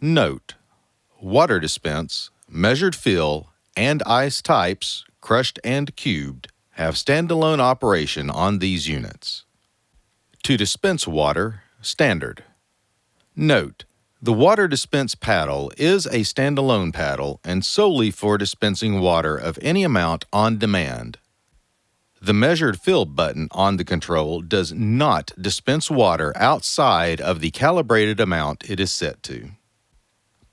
Note: water dispense, measured fill, and ice types, crushed and cubed, have standalone operation on these units. To dispense water, standard. Note: the water dispense paddle is a standalone paddle and solely for dispensing water of any amount on demand. The measured fill button on the control does not dispense water outside of the calibrated amount it is set to.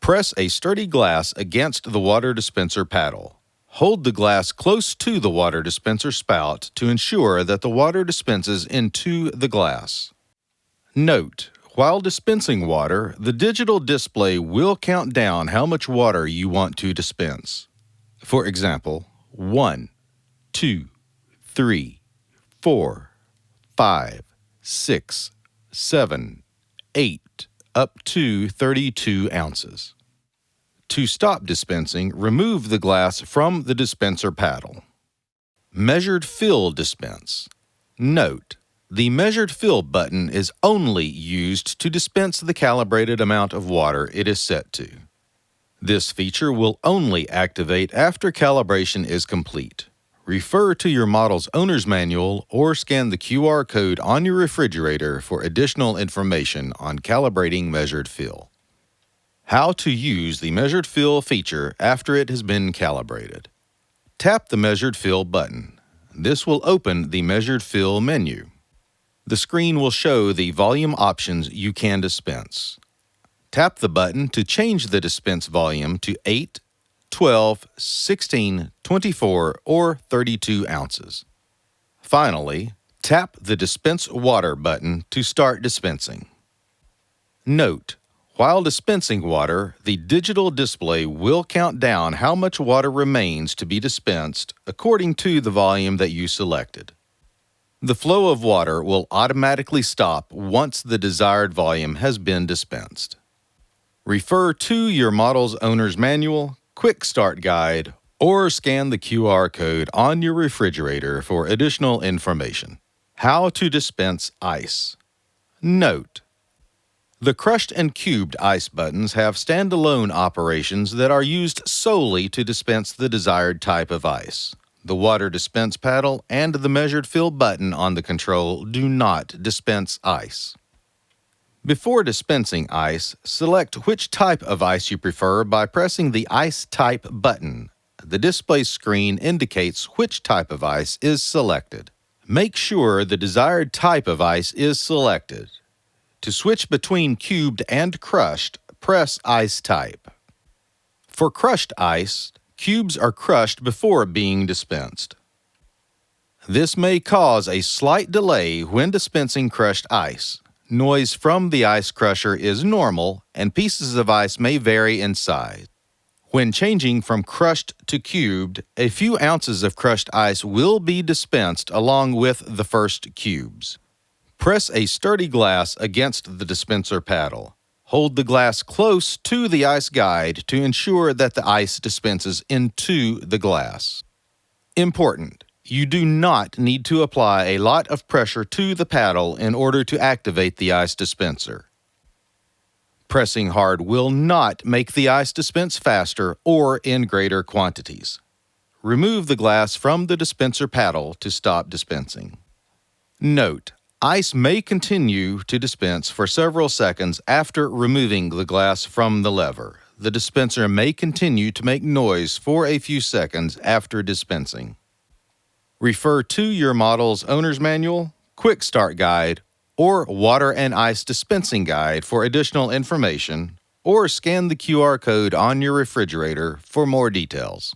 Press a sturdy glass against the water dispenser paddle. Hold the glass close to the water dispenser spout to ensure that the water dispenses into the glass. Note: while dispensing water, the digital display will count down how much water you want to dispense. For example, 1, 2, 3, 4, 5, 6, 7, 8, up to 32 ounces. To stop dispensing, remove the glass from the dispenser paddle. Measured fill dispense. Note: the measured fill button is only used to dispense the calibrated amount of water it is set to. This feature will only activate after calibration is complete. Refer to your model's owner's manual or scan the QR code on your refrigerator for additional information on calibrating measured fill. How to use the measured fill feature after it has been calibrated. Tap the measured fill button. This will open the measured fill menu. The screen will show the volume options you can dispense. Tap the button to change the dispense volume to 8, 12, 16, 24, or 32 ounces. Finally, tap the Dispense Water button to start dispensing. Note: while dispensing water, the digital display will count down how much water remains to be dispensed according to the volume that you selected. The flow of water will automatically stop once the desired volume has been dispensed. Refer to your model's owner's manual, quick start guide, or scan the QR code on your refrigerator for additional information. How to dispense ice. Note: the crushed and cubed ice buttons have standalone operations that are used solely to dispense the desired type of ice. The water dispense paddle and the measured fill button on the control do not dispense ice. Before dispensing ice, select which type of ice you prefer by pressing the Ice Type button. The display screen indicates which type of ice is selected. Make sure the desired type of ice is selected. To switch between cubed and crushed, press Ice Type. For crushed ice, cubes are crushed before being dispensed. This may cause a slight delay when dispensing crushed ice. Noise from the ice crusher is normal, and pieces of ice may vary in size. When changing from crushed to cubed, a few ounces of crushed ice will be dispensed along with the first cubes. Press a sturdy glass against the dispenser paddle. Hold the glass close to the ice guide to ensure that the ice dispenses into the glass. Important: you do not need to apply a lot of pressure to the paddle in order to activate the ice dispenser. Pressing hard will not make the ice dispense faster or in greater quantities. Remove the glass from the dispenser paddle to stop dispensing. Note: ice may continue to dispense for several seconds after removing the glass from the lever. The dispenser may continue to make noise for a few seconds after dispensing. Refer to your model's owner's manual, quick start guide, or water and ice dispensing guide for additional information, or scan the QR code on your refrigerator for more details.